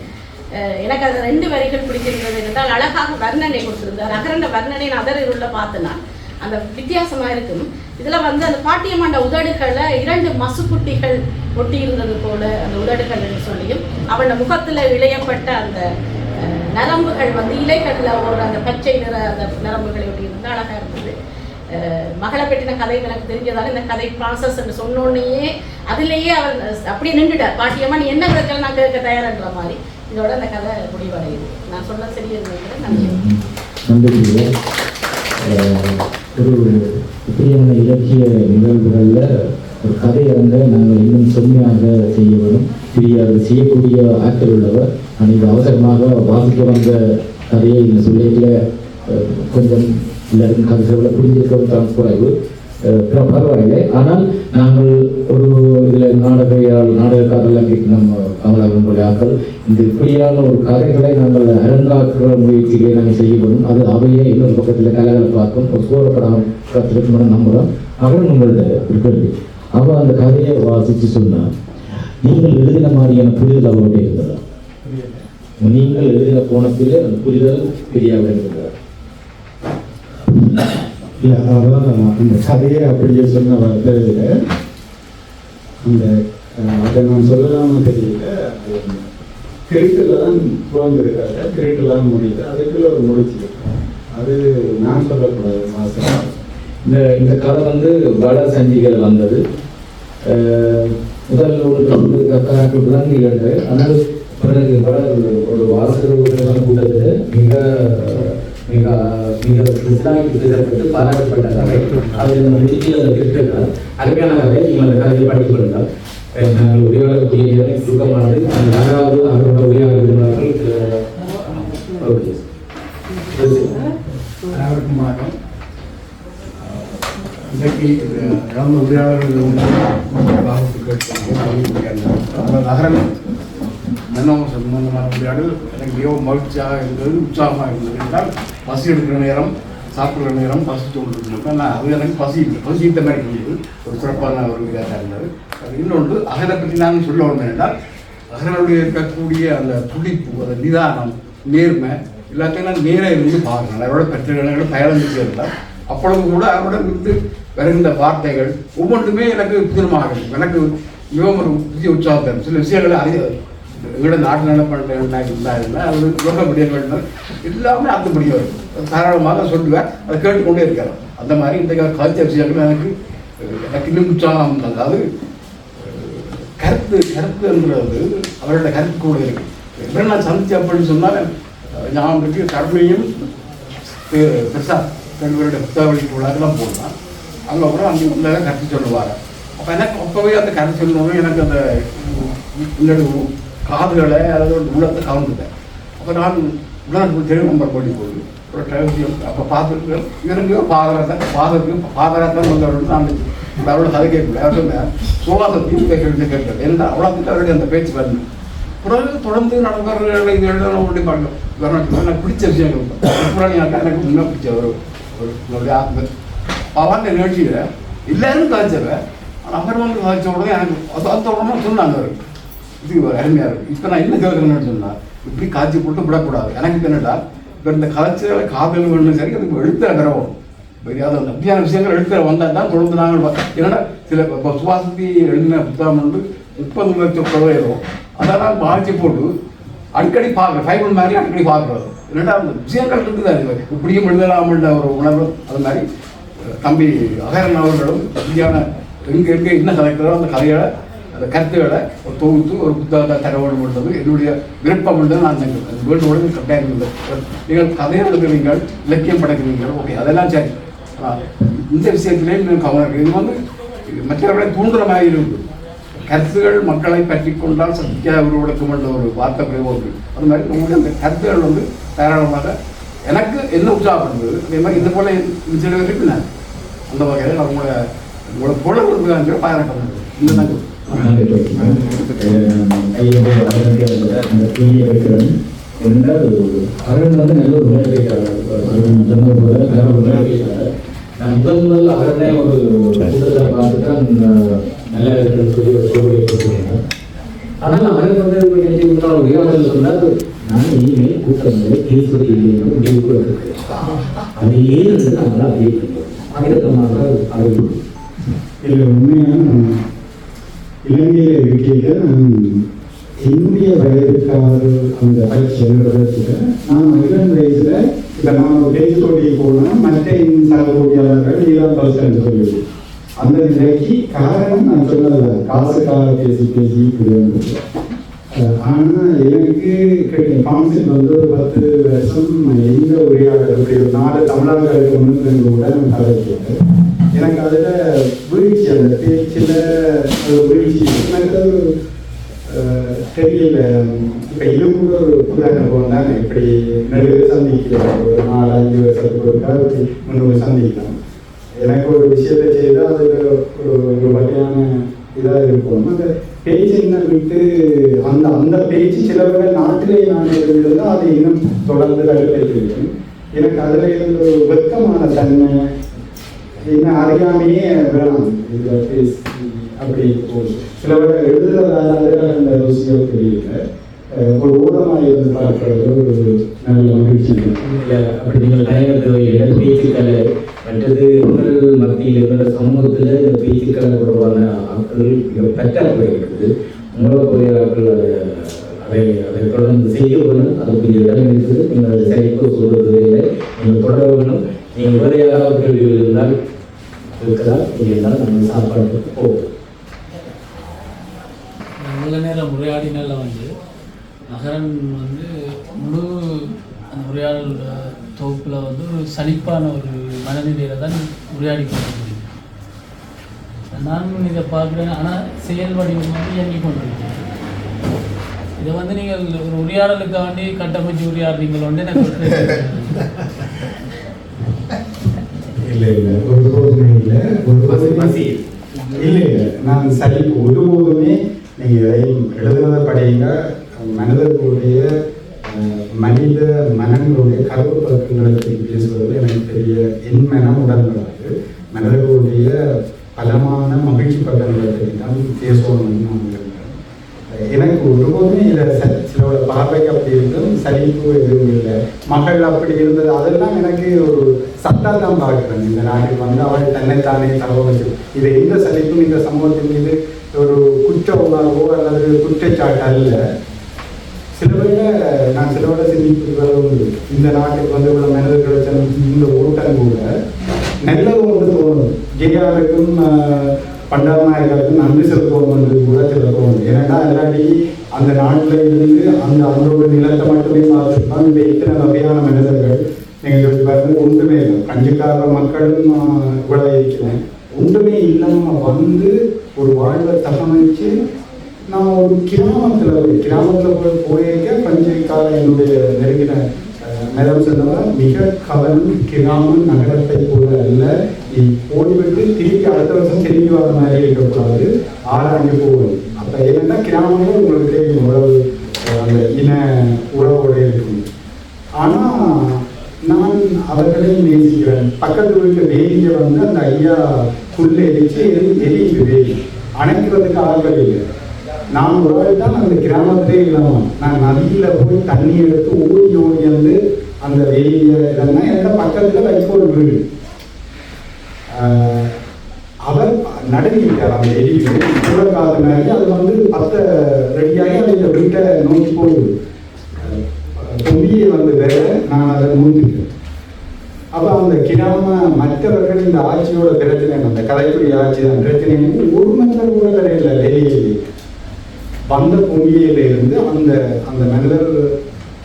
எனக்கு அது 2 வரிகள் பிடிச்சிருந்தது என்றால் அழகாக வர்ணனை கொடுத்திருந்தார். அகரண்ட வர்ணனை நான் அதர் உள்ள பார்த்தேன்னா அந்த வித்தியாசமாக இருக்கும். இதில் அந்த பாட்டியம்மாண்ட உதடுகளை 2 மசுக்குட்டிகள் ஒட்டி இருந்தது போல அந்த உதடுகள் என்று சொல்லியும் அவனோட முகத்தில் இழையப்பட்ட அந்த நரம்புகள் இலைகளில் ஒரு அந்த பச்சை நிற அந்த நரம்புகளை ஒட்டி இருந்து அழகாக இருந்தது. மகளை பற்றின கதை எனக்கு தெரிஞ்சதால இந்த கதை ப்ராசஸ் என்று சொன்னோடனேயே அதிலேயே அவர் அப்படியே நின்றுட்டார். பாட்டியம்மா நீ என்ன பிரச்சனை நான் கேட்க தயார்ன்ற மாதிரி இதோட அந்த கதை முடிவடையுது. நான் சொன்ன சரியா நினைக்கிறேன். நன்றி. ஒரு இப்படியான இலக்கிய நிகழ்வுகளில் ஒரு கதையரங்க நாங்கள் இன்னும் செம்மையாக செய்ய வரும். அது செய்யக்கூடிய ஆக்டர் உள்ளவர் அன்றைக்கு அவசரமாக வாசிக்க வந்த கதையை இந்த சொல்லியில் கொஞ்சம் எல்லாருக்கும் கதைகளை புரிஞ்சிருக்கிறது தான் குறைவு, பரவாயில்லை. ஆனால் நாங்கள் ஒரு இதில் நாடகக்காரர்கள் நம்ம கமலாபுரம் ஆக்கள் இந்த இப்படியான ஒரு கதைகளை நாங்கள் அரங்காக்குற முயற்சிகளை நாங்கள் செய்யப்படும். அது அவையே இன்னொரு பக்கத்தில் கலைகளை பார்க்கும் ஒரு சோழப்படம் கற்றுக்கணும்னு நம்புகிறோம். அவரும் உங்களோட இருக்கிறது அவள் அந்த கதையை வாசித்து சொன்னார். நீங்கள் எழுதின மாதிரியான புரிதல் அவர்கிட்ட இருந்ததா? நீங்கள் எழுதின கோணத்தில் அந்த புரிதல் பெரியாக இருக்கிறார். இல்லை, அதான் அந்த கதையை அப்படியே சொன்ன வார்த்தையில் அந்த அதை நான் சொல்லலாம்னு தெரியல. கிரிட்டில் தான் துவங்கிருக்காங்க, கிரிட்டில் தான் முடியுது, அதுக்குள்ள ஒரு முடிச்சு அது நான் சொல்லக்கூடாது. மாசம் இந்த கதை வட சஞ்சிகள் வந்தது. முதல் ஒரு விளங்குகிறது. ஆனால் பிறகு ஒரு வாசகர்கள் கூட்டத்தில் மிக மிக மிக புத்தகப்பட்டு பாராட்டப்பட்ட கதை. அதில் முடிச்சில் திட்டுகள் அருமையான கதை. நீங்கள் அந்த கதையை படித்துக் கொண்டால் நாங்கள் உரையாடக்கூடிய சுருக்கமானது. அந்த யாராவது அவரோட உரையாட இருந்தார்கள். ஓகே, அனைவருக்கும் வணக்கம். இன்றைக்கு இழந்த உரையாடல்கள் நகரம் மன்னவன் சம்பந்தமான உரையாடல் எனக்கு மிகவும் மகிழ்ச்சியாக இருந்தது, உற்சாகமாக இருந்தது. என்றால் பசி எடுக்கிற நேரம், சாப்பிட்ற நேரம் பசித்து கொண்டிருந்தது. நான் அது எனக்கு பசித்த மாதிரி இருந்தது. ஒரு சிறப்பான ஒரு விளையாட்டாக இருந்தது. இன்னொன்று அகலை பற்றி நான் சொல்ல வேண்டும் என்றால் அகலுடைய இருக்கக்கூடிய அந்த துடிப்பு, அந்த நிதானம், நேர்மை எல்லாத்தையும் நான் நேராக இருந்து பார்க்கணும். அவரோட பெற்றோர்கள் பயணம் இருந்தால் அப்பொழுது கூட அவரோட இருந்து வருகின்ற வார்த்தைகள் ஒவ்வொன்றுமே எனக்கு புதினமாக இருக்கும். எனக்கு மிகவும் ஒரு புதிய உற்சாகத்தை சில விஷயங்களை எங்களோட நாட்டு நடப்பாண்டிருந்தாருன்னா அது யோக முடியங்கள் எல்லாமே அந்தபடியாக இருக்கும். தாராளமாக சொல்லுவேன், அதை கேட்டுக்கொண்டே இருக்கிறேன். அந்த மாதிரி இந்த கருத்து விஷயங்கள் எனக்கு இன்னும் உற்சாகம் தந்தது. அது கருத்துன்றது அவரோட கருத்து கூட இருக்கு. எப்படி நான் சந்திச்சு அப்படின்னு சொன்னால் ஞாபகம் இருக்கு. கடமையும் பெருசாக 2 பேருடைய புத்தகவழி கூடாதெல்லாம் போடலாம். அங்கே கூட அங்கே உள்ள கருத்து சொல்லுவாங்க. அப்போ எனக்கு அப்போவே அந்த கருத்து சொல்லணும். எனக்கு அந்த முன்னாடி காதுகளை அதாவது உள்ளத்தை கலந்துட்டேன். அப்போ நான் உடனே தெளிவு நம்பர் போட்டி போகுது ஒரு டைம். அப்போ பார்த்துட்டு இவருக்கு பாதகத்தான் வந்தவர்கள் நான் அவரோட கதை கேட்கல. அவர் சொன்னேன் சுவாசத்தையும் கேட்கறது ஏன்னா அவ்வளோத்துக்கு அவருடைய அந்த பேச்சு வரணும். பிறகு தொடர்ந்து நடந்தவர்களை இது எழுதணும் அப்படி பண்ணணும். எனக்கு பிடிச்ச விஷயங்கள் புராணியாக்கா எனக்கு இன்னும் பிடிச்ச ஒரு ஆத்ம அவன் நிகழ்ச்சியில் எல்லாரும் காய்ச்சவன். ஆனால் அவர் காய்ச்ச உடனே எனக்கு அந்த உடனே சொன்னாங்க அவருக்கு இது அருமையாக இருக்குது. இப்போ நான் என்ன கேட்குறேன்னு சொன்னால் இப்படி காய்ச்சி போட்டு விடக்கூடாது. எனக்கு என்னடா இப்போ இந்த கலைச்சலை காதல் வேணும் சரி அதுக்கு எழுத்துல பெறவும் பெரியாத அப்படியான விஷயங்கள் எழுத்துல வந்தால் தான் தொடர்ந்து நாங்கள் என்னடா சில இப்போ சுவாசத்தி எழுதின புத்தகம் வந்து 30 லட்சம் ஏறும். அதெல்லாம் பாய்ச்சி போட்டு அடிக்கடி பார்க்குறேன். ஃபைபர் மாதிரி அடிக்கடி பார்க்குறது என்னடா அந்த விஷயங்கள் இருக்குது. அது இப்படியும் எழுதலாமன்ற ஒரு உணர்வு. அது மாதிரி தம்பி அகரன் அவர்களும் இப்படியான எங்கே என்ன கலைக்கிறதோ அந்த கதையை அந்த கருத்துக்களை ஒரு தொகுத்து ஒரு புத்தகத்தை தர வேண்டும்ன்றது என்னுடைய விருப்பம் என்று நான் வேண்டுகோடு கட்டாயம் இல்லை. நீங்கள் கதையை எழுதுகிறீர்கள், இலக்கியம் படைக்கிறீர்கள், ஓகே அதெல்லாம் சரி. இந்த விஷயத்திலேயும் நீங்கள் கவனம் இது வந்து மற்றவர்களை தூண்டுற மாதிரி இருக்குது. கருத்துகள் மக்களை பற்றி கொண்டால் சத்தியாக உருவெடுக்கும் என்ற ஒரு வார்த்தை பிரயோகம். அது மாதிரி உங்களுக்கு அந்த கருத்துகள் வந்து தாராளமாக எனக்கு என்ன உற்சாகப்படுது. அதே மாதிரி இது போல சில இருக்கு. நான் அந்த வகையில் நான் உங்களை போல கொடுக்குறாங்க பாராட்ட இந்த அரண் வந்து நல்ல ஒரு நான் முதல் அரணை ஒரு கூட்டத்தை பார்த்து தான் நல்லா இருக்குன்னு சொல்லி. ஆனால் அரண் வந்து உரையாடல் சொன்னால் நான் இனிமேல் கூட்டங்களை பேசுவது இல்லைன்னு முடிவு கூட இருக்கு. அது ஏன்னு நம்மளால் அதே ஆயிரத்தமாக அறிவு இல்லை. உண்மையான இலங்கையில் இருக்கையில் என்னுடைய வயதுக்கான அந்த பயிற்சி எழுதுறதுக்கு நான் 2 வயசுல இப்போ நான் பேசுபோட்டிக்கு போனால் மற்ற சகோடியாளர்கள் 20% சொல்லிடுது. அந்த நிலைக்கு காரணம் நான் சொன்னதுதான், காசுக்காக பேசி பேசி இருந்தது. ஆனால் எனக்கு கான்செப்ட் வந்து ஒரு 10 வருஷம் எந்த உரையாடல் இப்படி ஒரு 4 தமிழர்களுக்கு முன்னிருந்து கூட நான் கதை கேட்டேன். எனக்கு அதில் வீழ்ச்சி, அந்த பேச்சில் வீழ்ச்சி எனக்கு தெரியல. இப்போ இது கூட ஒரு உதாரணம் தானே, இப்படி நிறைய சந்திக்கிறோம். ஒரு 4-5 வருஷத்துக்கு ஒருக்கா 3 சந்திக்கலாம். எனக்கு ஒரு விஷயத்தை செய்தால் அதில் ஒரு வகையான இதாக இருக்கும். அந்த பேச்சு என்ன விட்டு அந்த பேச்சு சிலவர்கள் நாட்டிலே நான் இருந்தால் அதை இன்னும் தொடர்ந்து கடைபிடிக்கிறேன். எனக்கு அதில் இருந்த ஒரு வெட்கமான தன்மை இன்னும் அறியாமையே வேணாம். இதில் பேசி அப்படி சிலவர்கள் எழுதுறதால அந்த ருசியோ தெரியல. ஒரு ஊடகமாக இருந்து பார்க்கறது ஒரு நல்ல மகிழ்ச்சி. அப்படி நீங்கள் தயாரித்த பேச்சுக்களை மற்றது உங்கள் மத்தியில் இருக்கிற சமூகத்தில் இந்த பேச்சுக்களை தொடர்பான ஆட்கள் மிக பற்றாக்குறை இருக்குது. உங்களை போகிற ஆட்கள் அதை தொடர்ந்து செய்ய வேணும். அதுக்கு இடம் இருக்குது. நீங்கள் அதை சரிப்பு சொல்வது இல்லை. நீங்கள் தொடர வேணும். நீங்கள் உரையாக அவர்கள் இருந்தால் இருக்கிறார், இல்லைனால் நம்ம சாப்பாட்டுக்கு போகும். நல்ல நேரம் உரையாடினால வந்து நகரன் வந்து முழு அந்த உரையாடல் தொகுப்பில் வந்து ஒரு சலிப்பான ஒரு மனநிலையில் தான் உரையாடி கொண்டு முடியும். நான் இதை பார்க்குறேன். ஆனால் செயல் வடிவம் வந்து இயங்கி கொண்டிருக்கேன். இதை வந்து நீங்கள் ஒரு உரையாடலுக்காண்டி கட்டமைச்சு உரையாடுறீங்களோ வந்து எனக்கு இல்லை ஒருபோதுமே இல்லை. இல்லை நான் சலிப்பு ஒருபோதுமே நீங்கள் எதையும் எழுதுனதை படிங்க. மனிதர்களுடைய மனித மனங்களுடைய கருப்பு பழக்கங்களை பற்றி பேசுவது எனக்கு பெரிய என் மனம் உடன்படாது. மனிதர்களுடைய பலமான மகிழ்ச்சி பழக்கங்களை பற்றி தான் பேசணும்னு நான் விரும்புகிறேன். எனக்கு ஒருபோதுமே இதை சிலோட பார்வைக்கு அப்படி இருந்தும் சலிப்பு எதுவும் இல்லை. மக்கள் அப்படி இருந்தது அதெல்லாம் எனக்கு ஒரு சட்டம் தான் பார்க்குறேன். இந்த நாட்டில் வந்து அவள் தன்னைத்தானே தகவல் இதை எந்த சலிப்பும் இந்த சமூகத்தின் மீது ஒரு குற்ற உணர்வோ அல்லது குற்றச்சாட்டு அல்ல. சிலவரை நான் சிலவரை சிந்திக்கிறதும் இந்த நாட்டுக்கு வந்து இவ்வளோ மனிதர்களை இந்த ஓட்டம் கூட நல்லது ஒன்று தோணும். ஜெயாருக்கும் பண்டாரநாயகருக்கும் நன்றி செலுத்துவோம் என்று கூட சில தோணும். ஏன்னா இல்லாட்டி அந்த நாட்டில் இருந்து அந்த நிலத்தை மட்டுமே பார்த்துருப்பாங்க. இந்த இத்தனை வகையான மனிதர்கள் நீங்கள் சொல்லி பாருங்க, ஒன்றுமே இல்லை. கஞ்சிக்கார மக்களும் இவ்வளோ இருக்கிறேன். ஒன்றுமே இல்லாமல் வந்து ஒரு வாழ்வை தகவமைச்சு நான் ஒரு கிராமத்தில் போயிருக்க பஞ்சிக்கார என்னுடைய நெருங்கின நேரம் சொன்னவர் மிக கவனம் கிராமம் நகரத்தை போல அல்ல. நீ ஓடிவிட்டு திருப்பி அடுத்த வருஷம் திரும்பி வர மாதிரி இருக்கக்கூடாது, ஆராய்ந்து போகணும். அப்போ என்னென்னா கிராமங்கள் உங்களுக்கு தெரியும் உறவு அந்த இன உறவோட இருக்கும். ஆனால் நான் அவர்களையும் நேசிக்கிறேன். பக்கத்து வீட்டு வேலியை வந்து அந்த ஐயா புல் எரிச்சு எரியுது. வேலி அணைக்கிறதுக்கு ஆள்கள் இல்லை. நான் ஒரு ஆள் தான் அந்த கிராமத்திலே இல்லாமல் நான் நதியில் போய் தண்ணி எடுத்து ஓடி வந்து அந்த வேலியை இல்லைன்னா எந்த பக்கத்தில் வைக்கோல் வீடு அவர் நடுங்கிட்டார். அந்த எலி காலத்தினாலே அது வந்து 10 ரெடியாகி அந்த வீட்டை நோக்கி போகுது. தொம்பியை வந்து வேற நான் அதை நோக்கிட்டேன். அப்போ அந்த அந்த கிராம மற்றவர்கள் இந்த ஆட்சியோட பிரச்சனை, அந்த கலைத்துறை ஆட்சி தான் பிரச்சனை. ஒரு மனிதர் கூட கிடையாது. வெளியே வந்த பூமியில இருந்து அந்த அந்த மனிதர்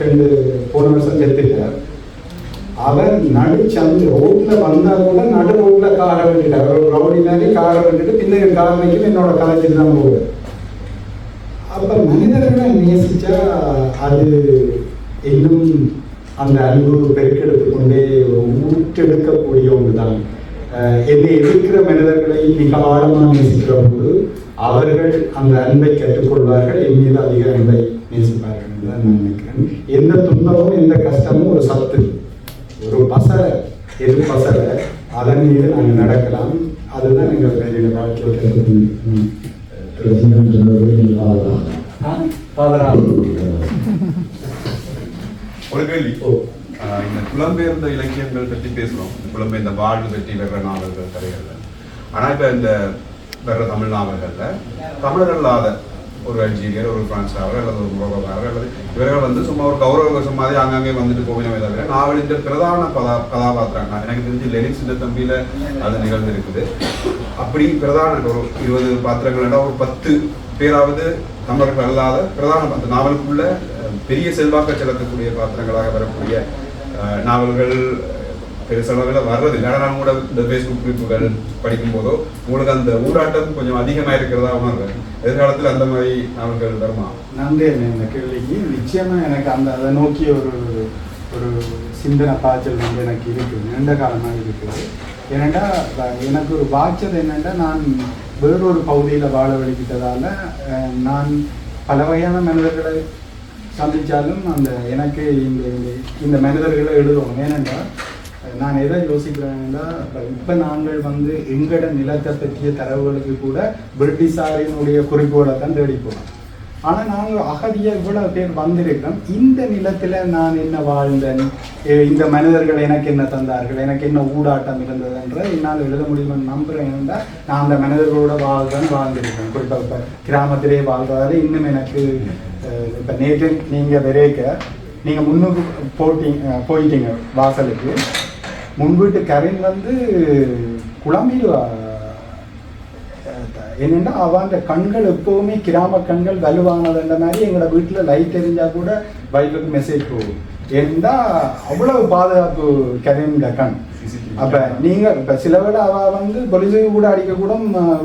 2 போன வருஷம் செத்துட்டார். அவர் நடுச்சந்து ரோட்ல வந்தா கூட நடு ரோட்ல காரை விட்டுட்டார். ஒரு ரவுடி மாதிரி காரை விட்டுட்டு பின்ன கார் வைக்கணும், என்னோட கலைச்சிட்டு தான் போவார். அப்ப மனிதர்களை நேசிச்சா அது இன்னும் அந்த அன்பு பெருக்கெடுத்து கொண்டே ஊற்றெடுக்கக்கூடிய ஒன்றுதான். என்னை எதிர்க்கிற மனிதர்களை மிக ஆழமாக நேசிக்கிற போது அவர்கள் அந்த அன்பை கற்றுக்கொள்வார்கள், என் மீது அதிக அன்பை நேசிப்பார்கள் என்று தான் நான் நினைக்கிறேன். எந்த துன்பமும் எந்த கஷ்டமும் ஒரு சத்து, ஒரு பசலை, எது பசலை, அதன் மீது நாங்கள் நடக்கலாம். அதுதான் எங்கள் என்னுடைய வாழ்க்கையில் கற்றுக்கொண்டு ஒரு கேள்வி. இந்த புலம்பெயர்ந்த இலக்கியங்கள் பற்றி பேசுகிறோம், புலம்பெயர்ந்த வாழ்வு பற்றி வர்ற நாவல்கள் கதைகள். ஆனால் இப்போ இந்த வர்ற தமிழ் நாவல்களில் தமிழர் அல்லாத ஒரு அல்ஜீரியர், ஒரு பிரான்ஸாவர் அல்லது ஒரு மொரோக்கோக்காரர் அல்லது இவர்கள் வந்து சும்மா ஒரு கௌரவ மாதிரி அங்கங்கே வந்துட்டு போகவே தவிர நாவலின் பிரதான கதாபாத்திரங்கள் எனக்கு தெரிஞ்சு லெனின்ஸ் தம்பியில் அது நிகழ்ந்து இருக்குது. அப்படி பிரதான ஒரு 20 பாத்திரங்கள், ஒரு 10 பேராவது தமிழர்கள் அல்லாத பிரதான அந்த நாவலுக்குள்ள பெரிய செல்வாக்க செலுத்தக்கூடிய பாத்திரங்களாக வரக்கூடிய நாவல்கள் பெருசளவில் வர்றது இல்லை. ஆனால் கூட இந்த ஃபேஸ்புக் குறிப்புகள் படிக்கும் போதோ உங்களுக்கு அந்த ஊடாட்டம் கொஞ்சம் அதிகமாக இருக்கிறதா உணர்வு. எதிர்காலத்தில் அந்த மாதிரி நாவல்கள் வருமா? நன்றி இந்த கேள்விக்கு. நிச்சயமாக எனக்கு அந்த அதை நோக்கிய ஒரு சிந்தனை பாய்ச்சல் வந்து எனக்கு இருக்குது, நீண்ட காலமாக இருக்குது. ஏனெண்டா எனக்கு ஒரு பாய்ச்சல் என்னென்னா, நான் வேறொரு பகுதியில் வாழ வலிக்கிட்டதால் நான் பல வகையான மனிதர்களை சந்தித்தாலும் அந்த எனக்கு இந்த மனிதர்களை எழுதணும். ஏனென்றால் நான் எதை யோசிக்கிறேன்னா, இப்போ நாங்கள் வந்து எங்கட நிலத்தை பற்றிய தரவுகளுக்கு கூட பிரிட்டிஷாரினுடைய குறிப்புகளை தான் தேடி போகிறோம். ஆனால் நாங்கள் அகதியாக இவ்வளோ பேர் வந்திருக்கிறோம். இந்த நிலத்தில் நான் என்ன வாழ்ந்தேன், இந்த மனிதர்கள் எனக்கு என்ன தந்தார்கள், எனக்கு என்ன ஊடாட்டம் இருந்ததுன்ற என்னால் எழுத முடியும்னு நம்புகிறேன். என்றால் நான் அந்த மனிதர்களோட வாழ்ந்திருக்கேன். குறிப்பாக இப்போ கிராமத்திலே வாழ்றதால இன்னும் எனக்கு இப்போ நேற்று நீங்கள் விரைக்க நீங்கள் முன்னுக்கு போயிட்டீங்க வாசலுக்கு, முன்வீட்டு கரைன் வந்து குழம்பிடுவா. என்னென்னா அவன் கண்கள் எப்போவுமே கிராம கண்கள் வலுவானதுன்ற மாதிரி எங்களோட வீட்டில் லைட் எரிஞ்சால் கூட வைஃபுக்கு மெசேஜ் போகும். ஏன்னா அவ்வளவு பாதுகாப்பு கரைந்த கண். அப்போ நீங்கள் இப்போ சில விட அவள் வந்து பொலிசுக்கு கூட அடிக்கக்கூட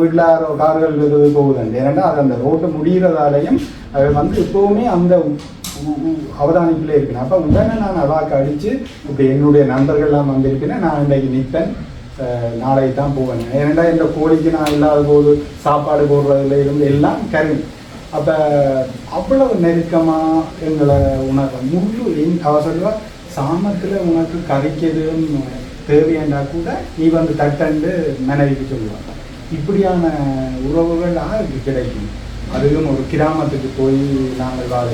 வீட்டில் கார்கள் போகுதுண்டு. ஏன்னா அது அந்த ரோட்டு முடிகிறதாலையும் அவள் வந்து எப்போவுமே அந்த அவதானிப்பில் இருக்கணும். அப்போ உடனே நான் அவாக்கு அடித்து இப்போ என்னுடைய நண்பர்கள்லாம் வந்திருக்கேன்னா நான் இன்றைக்கு நிற்பேன், நாளைக்கு தான் போவேன். ஏன்னா இந்த கோழிக்கு நான் இல்லாத போது சாப்பாடு போடுறதுல இருந்து எல்லாம் கறி. அப்போ அவ்வளவு நெருக்கமாக எங்களை உணர்வு முழு அவ சொல்லுவா, சாமத்தில் உனக்கு கறிக்கிறதுன்னு தேவையாண்டா கூட நீ வந்து தட்டண்டு மனைவிக்கு சொல்லுவாங்க. இப்படியான உறவுகள் யாருக்கு கிடைக்கும்? அதுவும் ஒரு கிராமத்துக்கு போய் நாங்கள் வாழ.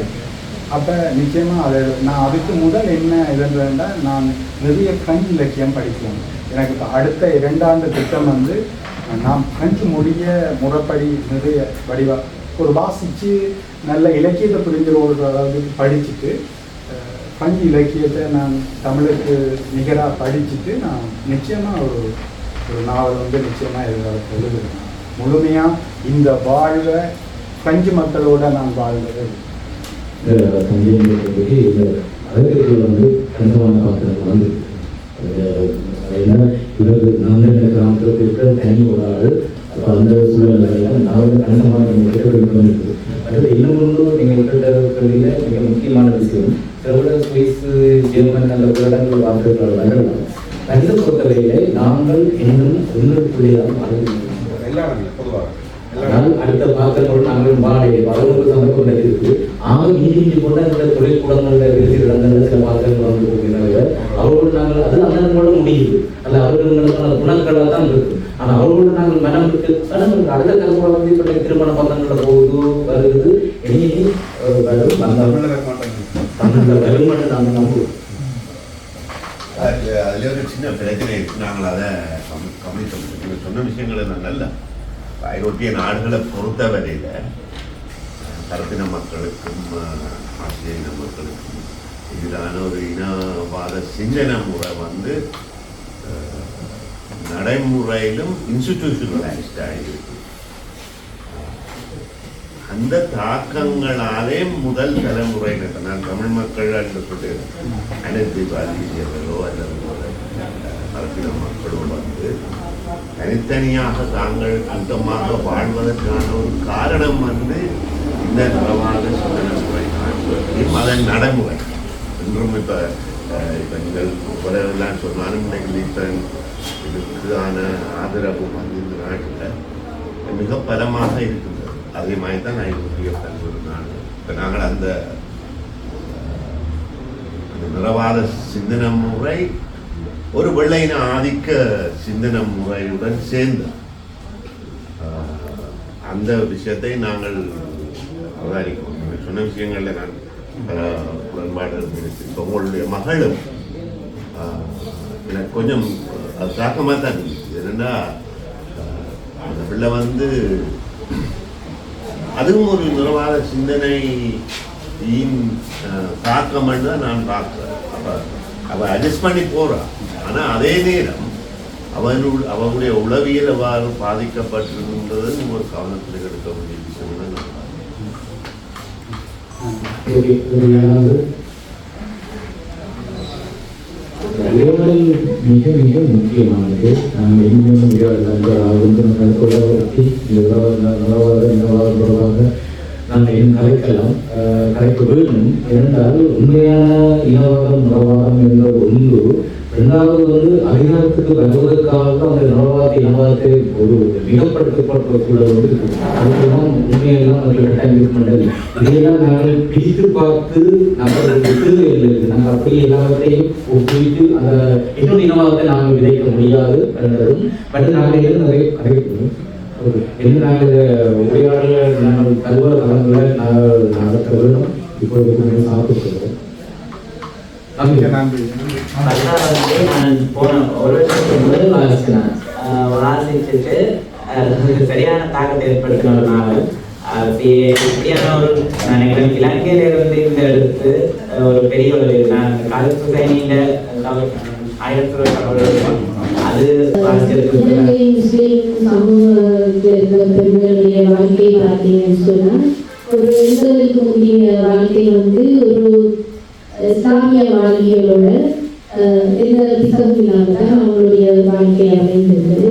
அப்போ நிச்சயமாக அதை நான் அதுக்கு முதல் என்ன இதுன்றா, நான் நிறைய பிரெஞ்சு இலக்கியம் படிக்கிறேன். எனக்கு இப்போ அடுத்த 2 ஆண்டு திட்டம் வந்து நான் பிரெஞ்சு மொழிய முறைப்படி நிறைய வடிவாக ஒரு வாசித்து நல்ல இலக்கியத்தை புரிஞ்சுக்கிற அளவுக்கு படிச்சுட்டு பிரெஞ்சு இலக்கியத்தை நான் தமிழுக்கு நிகராக படிச்சுட்டு நான் நிச்சயமாக ஒரு நாவல் வந்து நிச்சயமாக எதிர்காலத்தில் எழுதுகிறேன். முழுமையாக இந்த வாழ்வை பிரெஞ்சு மக்களோட நான் வாழ்வது. அரசியல் வந்து கண்டமான பாத்திரம் வந்து இவருக்கு நான் கிராமத்தில் இருக்கிற தனி ஒரு ஆள். அப்போ அந்த சூழ்நிலையில் நான் வந்து கண்டமான இருக்குது. அடுத்து இன்னொன்று நீங்கள் கேட்டதில் மிக முக்கியமான விஷயம், சில விட சுவிஸ், ஜெர்மன் அந்த இடங்கள் பார்த்துருக்கிறார்கள். கணித பொறுத்தவரையிலே நாங்கள் இன்னும் ஒன்றுக்குள்ளேதான் பொதுவாக அடுத்த பாத்திரங்களோடு நாங்கள் வாழை 11 சந்தர்ப்பம் இருக்கு. ஆக மீதி கொண்ட இந்த தொழிற்கூடங்களில் இருக்கிற இடங்களில் சில பாத்திரங்கள் வந்து போகிறத அவரோடு நாங்கள் அது அண்ணனோட முடியுது அல்ல, அவர்களுக்கான குணங்களாக தான் இருக்கு. ஆனால் அவரோடு நாங்கள் மனம் விட்டு அடுத்த தலைமுறை வந்து இப்போ திருமண பந்தங்களில் போகுது வருது, இனி தமிழில் வருமானம் நாங்கள் நம்புவோம். அதில் ஒரு சின்ன பிரச்சனை இருக்கு. நாங்கள் அதை கவனித்தோம். நீங்கள் சொன்ன விஷயங்கள் நல்ல ஐரோப்பிய நாடுகளை பொறுத்தவரையில் கருத்தின மக்களுக்கும் ஆசிரியன மக்களுக்கும் எதிரான ஒரு இனவாத சிந்தனை முறை வந்து நடைமுறையிலும் இன்ஸ்டிடியூஷனலைஸ்ட் ஆகியிருக்கு. அந்த தாக்கங்களாலே முதல் தலைமுறையினர், நான் தமிழ் மக்கள் என்று சொல்கிறேன், அனைத்து பாதிரியர்களோ அல்லது அரசியல் மக்களோ வந்து தனித்தனியாக தாங்கள் கூட்டமாக வாழ்வதற்கான ஒரு காரணம் வந்து இந்த நிலவாத சிந்தனை காண்பதையும் அதன் நடைமுறை என்றும் இப்போ நீங்கள் குறைவெல்லாம் சொன்னாலும் இன்றைக்கு இப்போ இதுக்கான ஆதரவு வந்து இந்த நாட்டில் மிக பலமாக இருக்கின்றது. அதே மாதிரி தான் நான் முக்கிய கல்லூரி நான் இப்போ நாங்கள் அந்த நிறவாத சிந்தனை முறை ஒரு வெள்ளையின ஆதிக்க சிந்தனை முறையுடன் சேர்ந்து அந்த விஷயத்தை நாங்கள் அவதானிக்கிறோம். நீங்கள் சொன்ன விஷயங்களில் நான் உடன்பாடு இருக்கு. இப்போ உங்களுடைய மகளும் எனக்கு கொஞ்சம் அது தாக்கமாக தான் இருந்துச்சு. என்னென்னா அந்த பிள்ளை வந்து அதுவும் ஒரு நிறவாத சிந்தனையின் தாக்கம்னு தான் நான் பார்க்குறேன். அப்போ அவள் அட்ஜஸ்ட் பண்ணி போகிறான். ஆனால் அதே நேரம் அவனுடைய உளவியல் எவ்வாறு பாதிக்கப்பட்டிருக்கின்றது ஒரு கவனத்தில் எடுக்க வேண்டிய விஷயம் தான் நான் மிக மிக முக்கியமானது. நாங்கள் இன்னும் தொடர்பாக நாங்கள் இன்னும் கலைக்கலாம், கலைக்க வேண்டும். இரண்டாவது உண்மையான இனவாதம் நிலவாதம் என்ற ஒன்று. இரண்டாவது வந்து அதிகாரத்துக்கு வருவதற்காக அந்த நிலவாத இனவாதத்தை ஒரு மிகப்படுத்தப்பட்ட சூழல் வந்து இருக்குது. அதுக்கெல்லாம் உண்மையெல்லாம் அவர்கள் கட்டாயம் இருக்க மாட்டாங்க. இதையெல்லாம் நாங்கள் பிரித்து பார்த்து நாங்கள் இருக்குது. நாங்கள் அப்படி எல்லாத்தையும் ஒப்பிட்டு அந்த இன்னொரு இனவாதத்தை நாங்கள் விதைக்க முடியாது என்றதும். பட் நாங்கள் எது நிறைய கதைக்கணும் என்ன நாங்கள் உரையாடல நாங்கள் கல்வர தளங்களை நாங்கள் நடத்த வேண்டும். இப்பொழுது நாங்கள் சாப்பிட்டுக்கிறோம். நான் போன ஒரு வருஷத்துக்கு முதல் வாசினேன். வாசிச்சுட்டு சரியான தாக்கத்தை ஏற்படுத்தின ஒரு நாவல். இப்படியான ஒரு நினைக்கிறேன் இலங்கையிலிருந்து இந்த எடுத்து ஒரு பெரிய ஒரு நான் காலேஜ் சொசைட்டியில 1000 அது வாசிச்சிருக்கு. பெண்களுடைய வாழ்க்கை பார்த்தீங்கன்னு சொன்னா ஒரு இருக்கக்கூடிய வாழ்க்கை வந்து ஒரு இஸ்லாமிய வாழ்க்கையோட எந்த பிசகும் இல்லாமல் தான் அவங்களுடைய வாழ்க்கை அமைந்திருந்தது.